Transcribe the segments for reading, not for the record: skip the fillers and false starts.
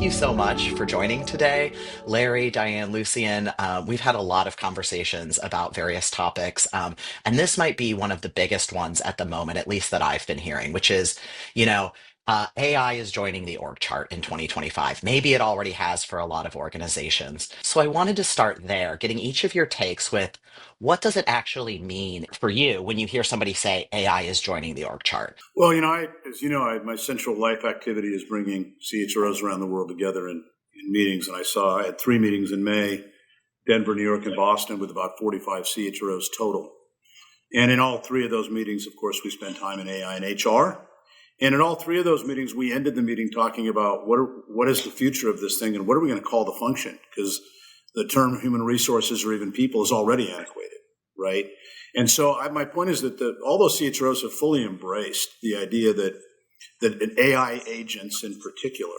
you so much for joining today. Larry, Diane, Lucien, we've had a lot of conversations about various topics, and this might be one of the biggest ones at the moment, at least that I've been hearing, which is, you know, AI is joining the org chart in 2025. Maybe it already has for a lot of organizations. So I wanted to start there, getting each of your takes with what does it actually mean for you when you hear somebody say AI is joining the org chart? Well, as you know, my central life activity is bringing CHROs around the world together in meetings. And I had 3 meetings in May, Denver, New York, and Boston, with about 45 CHROs total. And in all 3 of those meetings, of course, we spent time in AI and HR. And in all 3 of those meetings, we ended the meeting talking about what is the future of this thing and what are we going to call the function? Because the term human resources or even people is already antiquated, right? And so my point is that all those CHROs have fully embraced the idea that AI agents in particular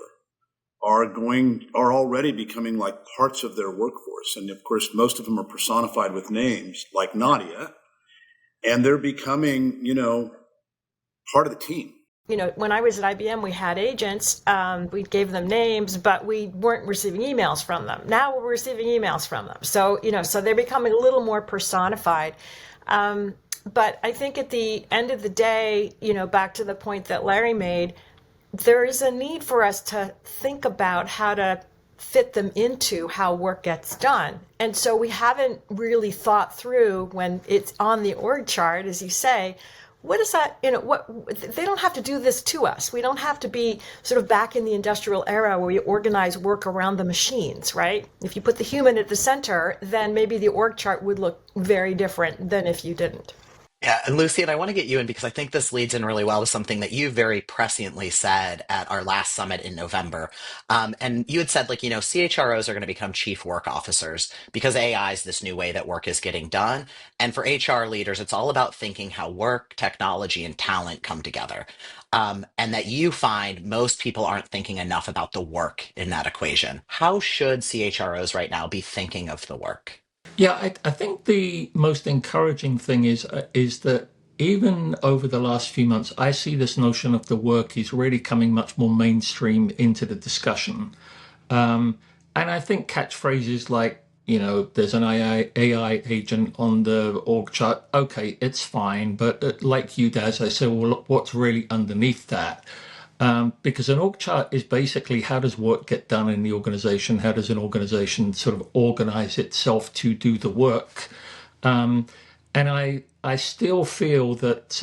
are already becoming like parts of their workforce. And of course, most of them are personified with names like Nadia, and they're becoming, part of the team. When I was at IBM, we had agents. We gave them names, but we weren't receiving emails from them. Now we're receiving emails from them. So, so they're becoming a little more personified. But I think at the end of the day, back to the point that Larry made, there is a need for us to think about how to fit them into how work gets done. And so we haven't really thought through, when it's on the org chart, as you say, what is that, they don't have to do this to us. We don't have to be sort of back in the industrial era where we organize work around the machines, right? If you put the human at the center, then maybe the org chart would look very different than if you didn't. Yeah, and Lucien, I want to get you in because I think this leads in really well with something that you very presciently said at our last summit in November. And you had said, CHROs are going to become chief work officers because AI is this new way that work is getting done. And for HR leaders, it's all about thinking how work, technology, and talent come together. And that you find most people aren't thinking enough about the work in that equation. How should CHROs right now be thinking of the work? Yeah, I think the most encouraging thing is that even over the last few months, I see this notion of the work is really coming much more mainstream into the discussion. And I think catchphrases like, there's an AI agent on the org chart. Okay, it's fine. But like you, Daz, I say, well, look, what's really underneath that? Because an org chart is basically how does work get done in the organization? How does an organization sort of organize itself to do the work? And I still feel that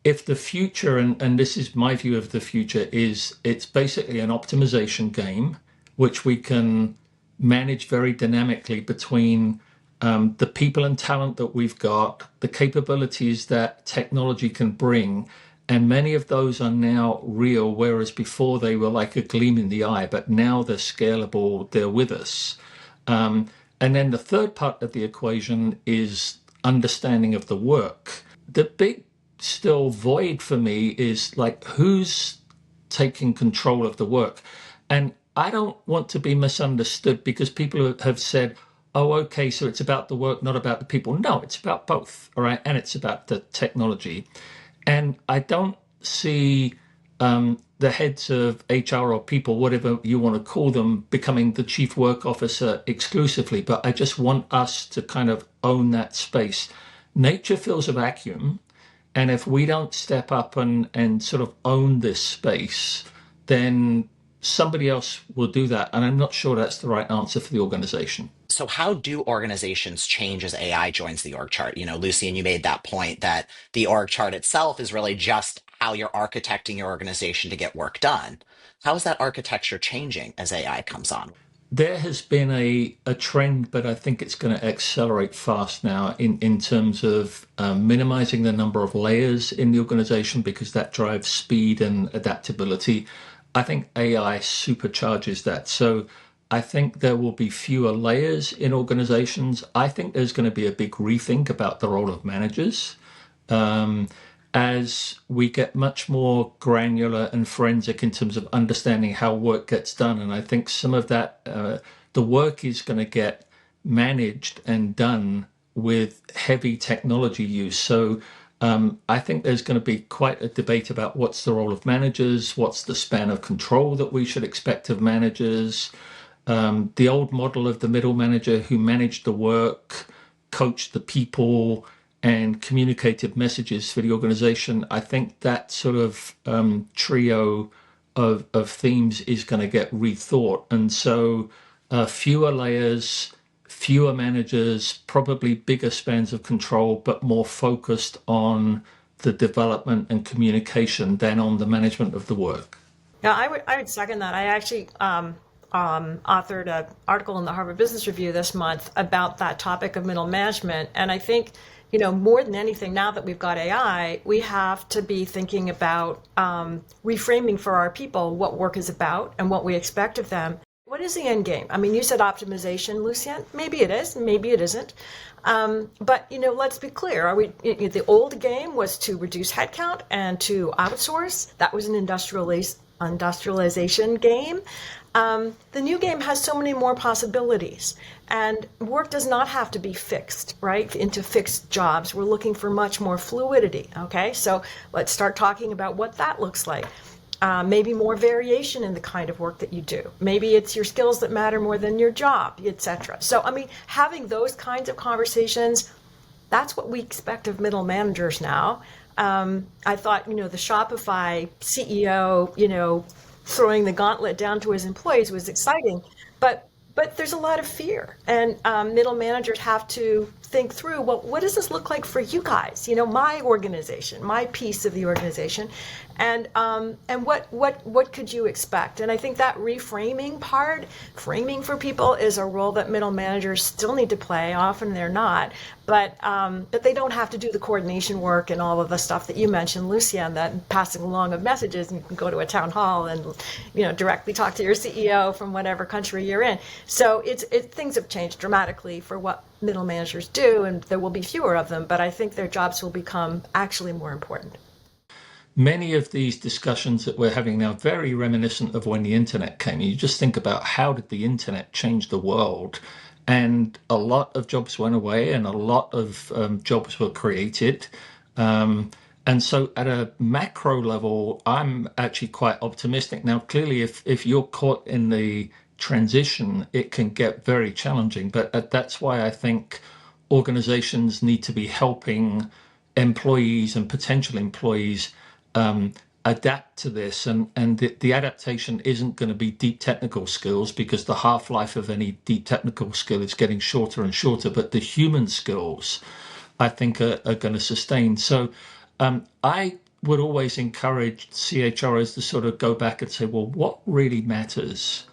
if the future, and this is my view of the future, is it's basically an optimization game, which we can manage very dynamically between the people and talent that we've got, the capabilities that technology can bring, and many of those are now real, whereas before they were like a gleam in the eye, but now they're scalable, they're with us. And then the third part of the equation is understanding of the work. The big still void for me is like who's taking control of the work. And I don't want to be misunderstood because people have said, oh, okay, so it's about the work, not about the people. No, it's about both, all right? And it's about the technology. And I don't see the heads of HR or people, whatever you want to call them, becoming the chief work officer exclusively. But I just want us to kind of own that space. Nature fills a vacuum. And if we don't step up and sort of own this space, then somebody else will do that. And I'm not sure that's the right answer for the organization. So how do organizations change as AI joins the org chart? Lucien, you made that point that the org chart itself is really just how you're architecting your organization to get work done. How is that architecture changing as AI comes on? There has been a trend, but I think it's going to accelerate fast now in terms of minimizing the number of layers in the organization because that drives speed and adaptability. I think AI supercharges that. So I think there will be fewer layers in organizations. I think there's going to be a big rethink about the role of managers. As we get much more granular and forensic in terms of understanding how work gets done. And I think some of that, the work is going to get managed and done with heavy technology use. So I think there's going to be quite a debate about what's the role of managers, what's the span of control that we should expect of managers. The old model of the middle manager who managed the work, coached the people, and communicated messages for the organization. I think that sort of trio of themes is going to get rethought. And so fewer layers, fewer managers, probably bigger spans of control, but more focused on the development and communication than on the management of the work. Yeah, I would second that. I actually authored an article in the Harvard Business Review this month about that topic of middle management. And I think, more than anything, now that we've got AI, we have to be thinking about reframing for our people what work is about and what we expect of them. What is the end game? I mean, you said optimization, Lucien. Maybe it is, maybe it isn't. But let's be clear. The old game was to reduce headcount and to outsource. That was an industrialization game. The new game has so many more possibilities, and work does not have to be fixed, right, into fixed jobs. We're looking for much more fluidity. Okay, so let's start talking about what that looks like. Maybe more variation in the kind of work that you do. Maybe it's your skills that matter more than your job, etc. So, having those kinds of conversations, that's what we expect of middle managers now. I thought, the Shopify CEO, throwing the gauntlet down to his employees was exciting, but there's a lot of fear, and middle managers have to think through, well, what does this look like for you guys? My organization, my piece of the organization, and what could you expect? And I think that reframing part, framing for people, is a role that middle managers still need to play. Often they're not, but they don't have to do the coordination work and all of the stuff that you mentioned, Lucien, that passing along of messages, and you can go to a town hall and directly talk to your CEO from whatever country you're in. So things have changed dramatically for what middle managers do, and there will be fewer of them, but I think their jobs will become actually more important. Many of these discussions that we're having now are very reminiscent of when the internet came. You just think about how did the internet change the world, and a lot of jobs went away and a lot of jobs were created. And so at a macro level, I'm actually quite optimistic. Now, clearly, if you're caught in the transition, it can get very challenging. But that's why I think organizations need to be helping employees and potential employees adapt to this. And the adaptation isn't going to be deep technical skills, because the half-life of any deep technical skill is getting shorter and shorter. But the human skills, I think, are going to sustain. So I would always encourage CHROs to sort of go back and say, well, what really matters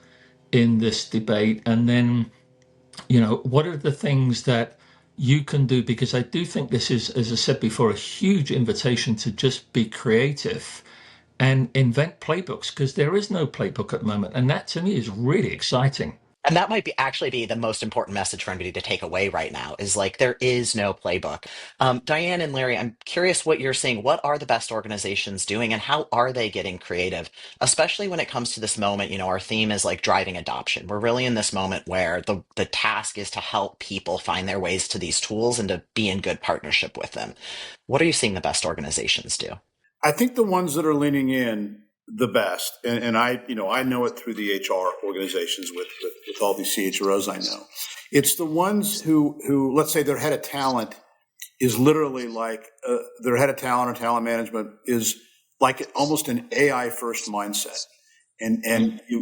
in this debate? And then, what are the things that you can do? Because I do think this is, as I said before, a huge invitation to just be creative and invent playbooks, because there is no playbook at the moment. And that to me is really exciting. And that might actually be the most important message for anybody to take away right now, is like, there is no playbook. Diane and Larry, I'm curious what you're seeing. What are the best organizations doing, and how are they getting creative? Especially when it comes to this moment, our theme is like driving adoption. We're really in this moment where the task is to help people find their ways to these tools and to be in good partnership with them. What are you seeing the best organizations do? I think the ones that are leaning in the best, and I know it through the HR organizations with all these CHROs I know. It's the ones who let's say their head of talent is literally like their head of talent or talent management is like almost an AI first mindset,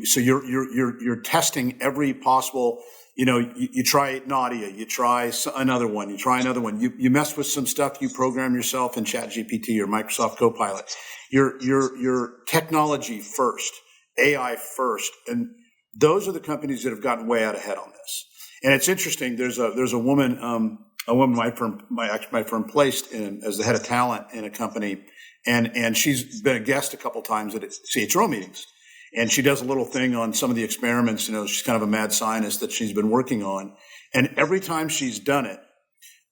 so you're testing every possible. You try Nadia, you try another one, you mess with some stuff, you program yourself in ChatGPT or Microsoft Copilot. You're technology first, AI first, and those are the companies that have gotten way out ahead on this. And it's interesting. There's a woman my firm placed in as the head of talent in a company, and she's been a guest a couple times at CHRO meetings. And she does a little thing on some of the experiments. She's kind of a mad scientist that she's been working on. And every time she's done it,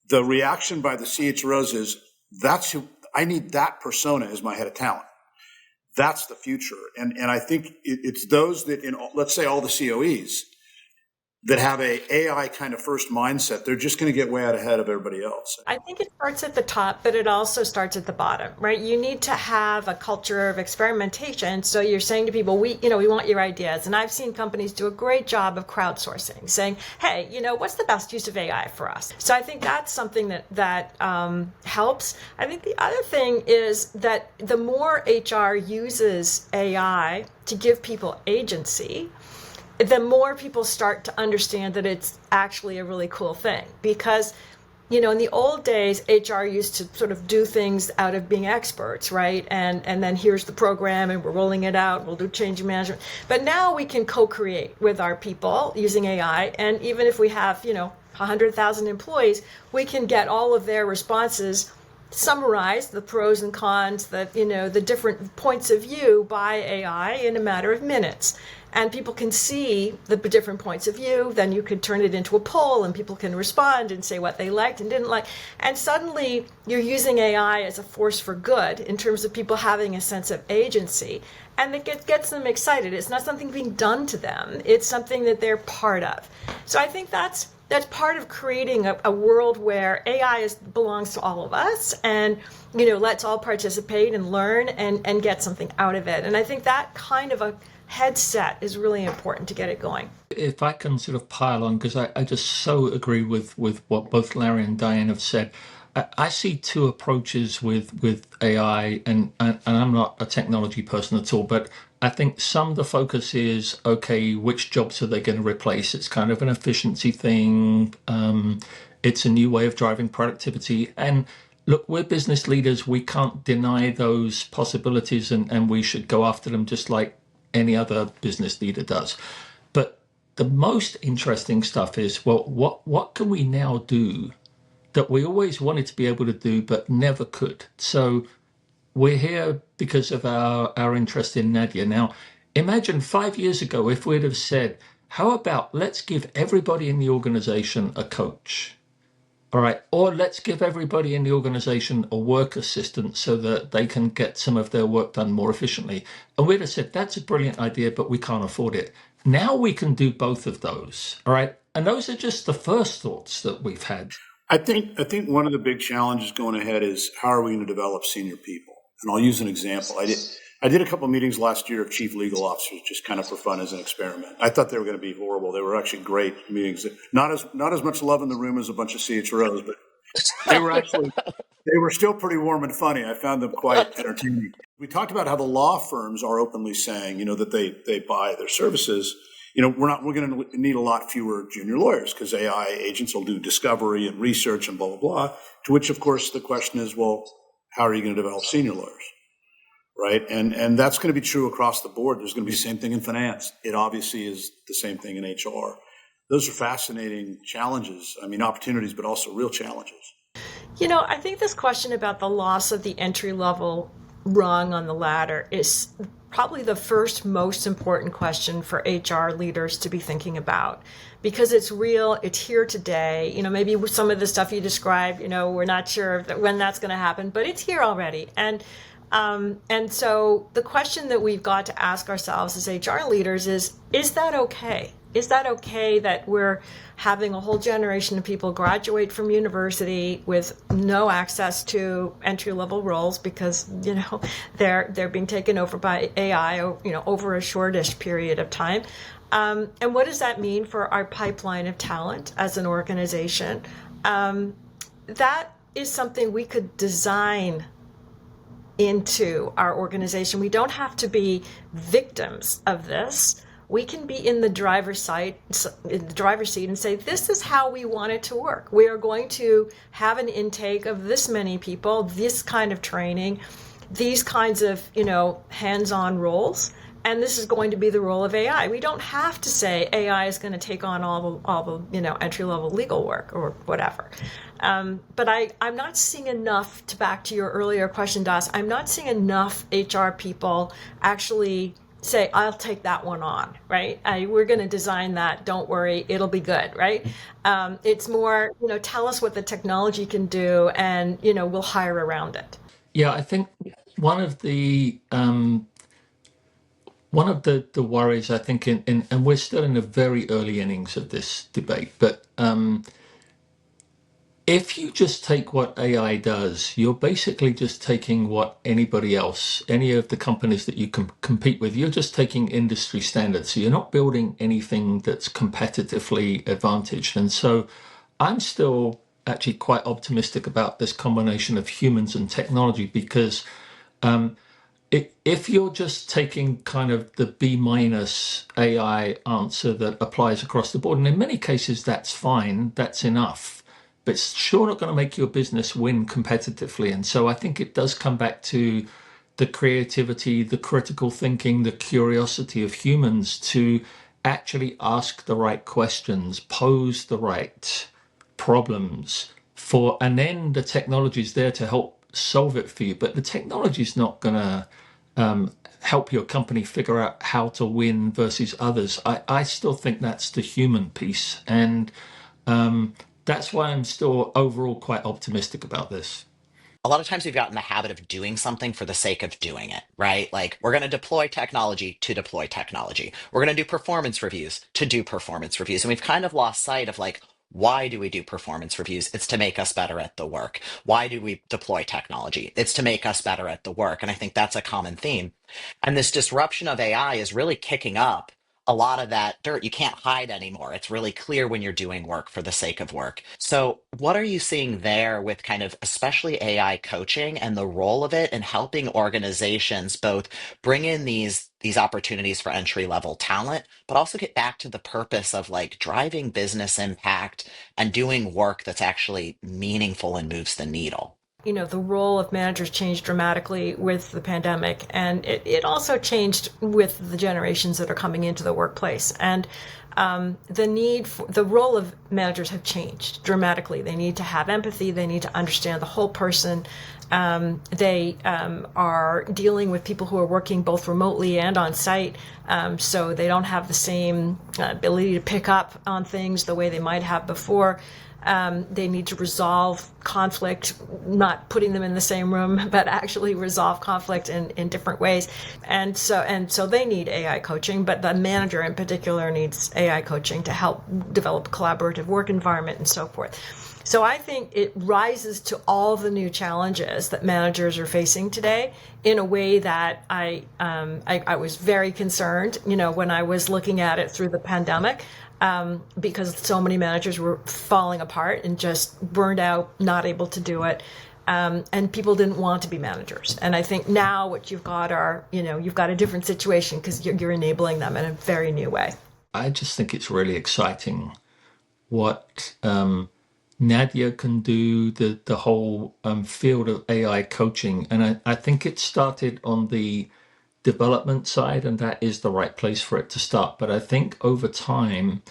the reaction by the CHROs is, that's who I need, that persona as my head of talent. That's the future. And I think it's those that, let's say all the COEs, that have a AI kind of first mindset, they're just going to get way out ahead of everybody else. I think it starts at the top, but it also starts at the bottom, right? You need to have a culture of experimentation. So you're saying to people, we want your ideas. And I've seen companies do a great job of crowdsourcing, saying, hey, what's the best use of AI for us? So I think that's something that helps. I think the other thing is that the more HR uses AI to give people agency, the more people start to understand that it's actually a really cool thing. Because, in the old days, HR used to sort of do things out of being experts, right? And then here's the program and we're rolling it out, we'll do change management. But now we can co-create with our people using AI. And even if we have, 100,000 employees, we can get all of their responses summarize the pros and cons, the different points of view by AI in a matter of minutes. And people can see the different points of view. Then you could turn it into a poll and people can respond and say what they liked and didn't like. And suddenly you're using AI as a force for good in terms of people having a sense of agency. And it gets them excited. It's not something being done to them. It's something that they're part of. So I think that's part of creating a world where AI belongs to all of us and, let's all participate and learn and get something out of it. And I think that kind of a headset is really important to get it going. If I can sort of pile on, because I just so agree with what both Larry and Diane have said. I see two approaches with AI, and I'm not a technology person at all, but I think some of the focus is, okay, which jobs are they going to replace? It's kind of an efficiency thing. It's a new way of driving productivity. And look, we're business leaders. We can't deny those possibilities, and we should go after them just like any other business leader does. But the most interesting stuff is, well, what can we now do that we always wanted to be able to do but never could? So we're here because of our interest in Nadia. Now, imagine 5 years ago if we'd have said, how about let's give everybody in the organization a coach? All right, or let's give everybody in the organization a work assistant so that they can get some of their work done more efficiently. And we'd have said, that's a brilliant idea, but we can't afford it. Now we can do both of those. All right. And those are just the first thoughts that we've had. I think one of the big challenges going ahead is how are we going to develop senior people? And I'll use an example. I did a couple of meetings last year of chief legal officers, just kind of for fun as an experiment. I thought they were going to be horrible. They were actually great meetings. Not as much love in the room as a bunch of CHROs, but they were still pretty warm and funny. I found them quite entertaining. We talked about how the law firms are openly saying, that they buy their services. We're going to need a lot fewer junior lawyers because AI agents will do discovery and research and blah, blah, blah. To which, of course, the question is, well, how are you going to develop senior lawyers? Right. And that's going to be true across the board. There's going to be the same thing in finance. It obviously is the same thing in HR. Those are fascinating challenges. I mean, opportunities, but also real challenges. I think this question about the loss of the entry level rung on the ladder is probably the first most important question for HR leaders to be thinking about, because it's real, it's here today. Maybe with some of the stuff you described, we're not sure when that's going to happen, but it's here already. And so the question that we've got to ask ourselves as HR leaders is that okay? Is that okay that we're having a whole generation of people graduate from university with no access to entry-level roles because, they're being taken over by AI, over a shortish period of time? And what does that mean for our pipeline of talent as an organization? That is something we could design into our organization. We don't have to be victims of this. We can be in the driver's seat and say, this is how we want it to work. We are going to have an intake of this many people, this kind of training, these kinds of, hands-on roles. And this is going to be the role of AI. We don't have to say AI is going to take on all the entry-level legal work or whatever. But I'm not seeing enough, back to your earlier question, Das, I'm not seeing enough HR people actually say, I'll take that one on, right? We're going to design that. Don't worry, it'll be good, right? It's more, tell us what the technology can do and, we'll hire around it. Yeah, I think one of the One of the worries, I think, and we're still in the very early innings of this debate, but if you just take what AI does, you're basically just taking what anybody else, any of the companies that you can compete with, you're just taking industry standards. So you're not building anything that's competitively advantaged. And so I'm still actually quite optimistic about this combination of humans and technology because if you're just taking kind of the B minus AI answer that applies across the board, and in many cases that's fine, that's enough, but it's sure not going to make your business win competitively. And so I think it does come back to the creativity, the critical thinking, the curiosity of humans to actually ask the right questions, pose the right problems for, and then the technology is there to help solve it for you. But the technology is not going to help your company figure out how to win versus others. I still think that's the human piece. And that's why I'm still overall quite optimistic about this. A lot of times we've gotten in the habit of doing something for the sake of doing it, right? Like we're going to deploy technology to deploy technology. We're going to do performance reviews to do performance reviews. And we've kind of lost sight of like, why do we do performance reviews? It's to make us better at the work. Why do we deploy technology? It's to make us better at the work. And I think that's a common theme. And this disruption of AI is really kicking up a lot of that dirt. You can't hide anymore. It's really clear when you're doing work for the sake of work. So, what are you seeing there with kind of especially AI coaching and the role of it in helping organizations both bring in these opportunities for entry level talent, but also get back to the purpose of like driving business impact and doing work that's actually meaningful and moves the needle? The role of managers changed dramatically with the pandemic, and it also changed with the generations that are coming into the workplace. And the role of managers have changed dramatically. They need to have empathy. They need to understand the whole person. They are dealing with people who are working both remotely and on site, so they don't have the same ability to pick up on things the way they might have before. They need to resolve conflict, not putting them in the same room, but actually resolve conflict in different ways. And so they need AI coaching, but the manager in particular needs AI coaching to help develop a collaborative work environment and so forth. So I think it rises to all the new challenges that managers are facing today in a way that I was very concerned, when I was looking at it through the pandemic. Because so many managers were falling apart and just burned out, not able to do it. And people didn't want to be managers. And I think now what you've got you've got a different situation because you're enabling them in a very new way. I just think it's really exciting what Nadia can do, the whole field of AI coaching. And I think it started on the development side, and that is the right place for it to start. But I think over time,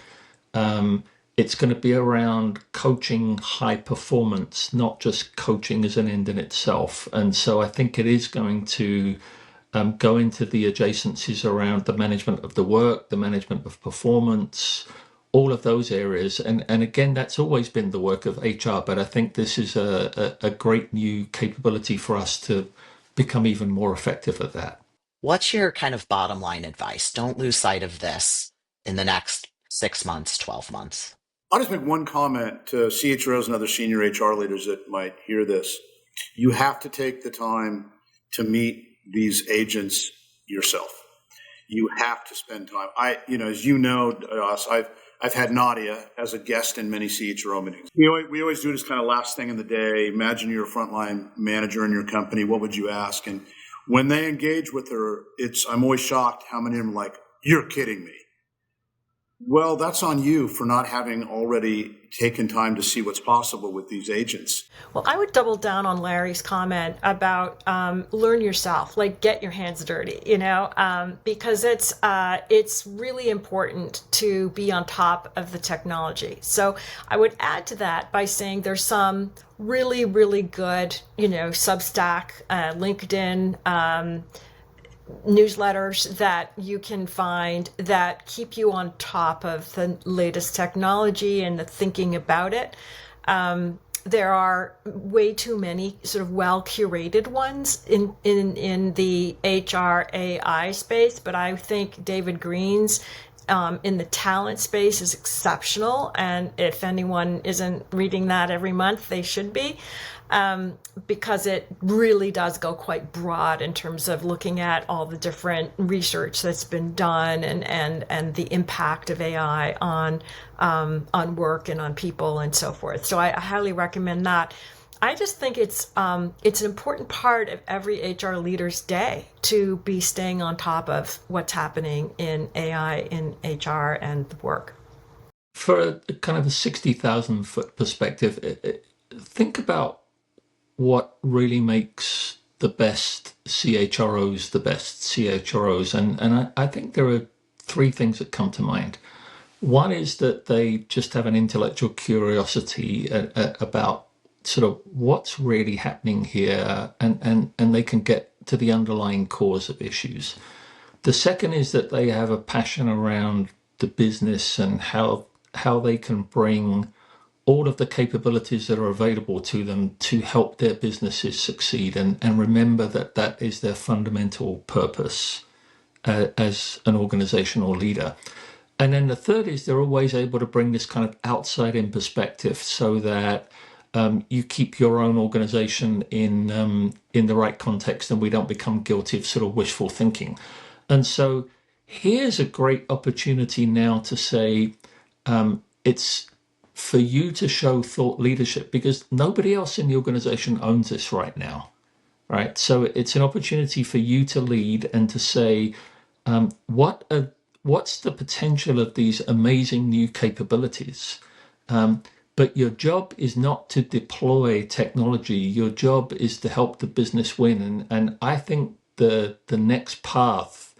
it's going to be around coaching high performance, not just coaching as an end in itself. And so I think it is going to go into the adjacencies around the management of the work, the management of performance, all of those areas. And again, that's always been the work of HR, but I think this is a great new capability for us to become even more effective at that. What's your kind of bottom line advice? Don't lose sight of this in the next 6 months, 12 months. I'll just make one comment to CHROs and other senior HR leaders that might hear this. You have to take the time to meet these agents yourself. You have to spend time. As you know, Us, I've had Nadia as a guest in many CHRO meetings. We always do this kind of last thing in the day. Imagine you're a frontline manager in your company. What would you ask? And when they engage with her, I'm always shocked how many of them are like, "You're kidding me." Well, that's on you for not having already taken time to see what's possible with these agents. Well, I would double down on Larry's comment about learn yourself, like get your hands dirty, because it's really important to be on top of the technology. So I would add to that by saying there's some really, really good, Substack, LinkedIn, newsletters that you can find that keep you on top of the latest technology and the thinking about it. there are way too many sort of well curated ones in the HRAI space, but I think David Green's in the talent space is exceptional. And if anyone isn't reading that every month, they should be, because it really does go quite broad in terms of looking at all the different research that's been done and the impact of AI on work and on people and so forth. So I highly recommend that. I just think it's an important part of every HR leader's day to be staying on top of what's happening in AI in HR and the work. For a kind of a 60,000 foot perspective, think about what really makes the best CHROs the best CHROs. And I think there are three things that come to mind. One is that they just have an intellectual curiosity about sort of what's really happening here, and they can get to the underlying cause of issues. The second is that they have a passion around the business and how they can bring all of the capabilities that are available to them to help their businesses succeed, and remember that that is their fundamental purpose as an organizational leader. And then the third is they're always able to bring this kind of outside in perspective so that you keep your own organization in the right context, and we don't become guilty of sort of wishful thinking. And so here's a great opportunity now to say it's for you to show thought leadership, because nobody else in the organization owns this right now, right? So it's an opportunity for you to lead and to say, what's the potential of these amazing new capabilities? But your job is not to deploy technology. Your job is to help the business win. And I think the next path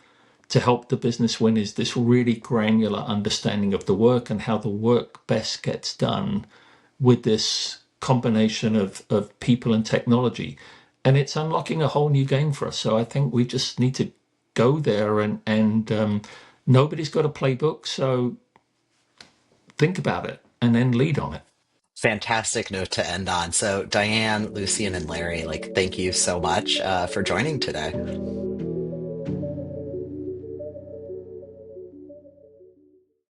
to help the business win is this really granular understanding of the work and how the work best gets done with this combination of people and technology. And it's unlocking a whole new game for us. So I think we just need to go there, and nobody's got a playbook. So think about it and then lead on it. Fantastic note to end on. So, Diane, Lucien, and Larry, like, thank you so much for joining today.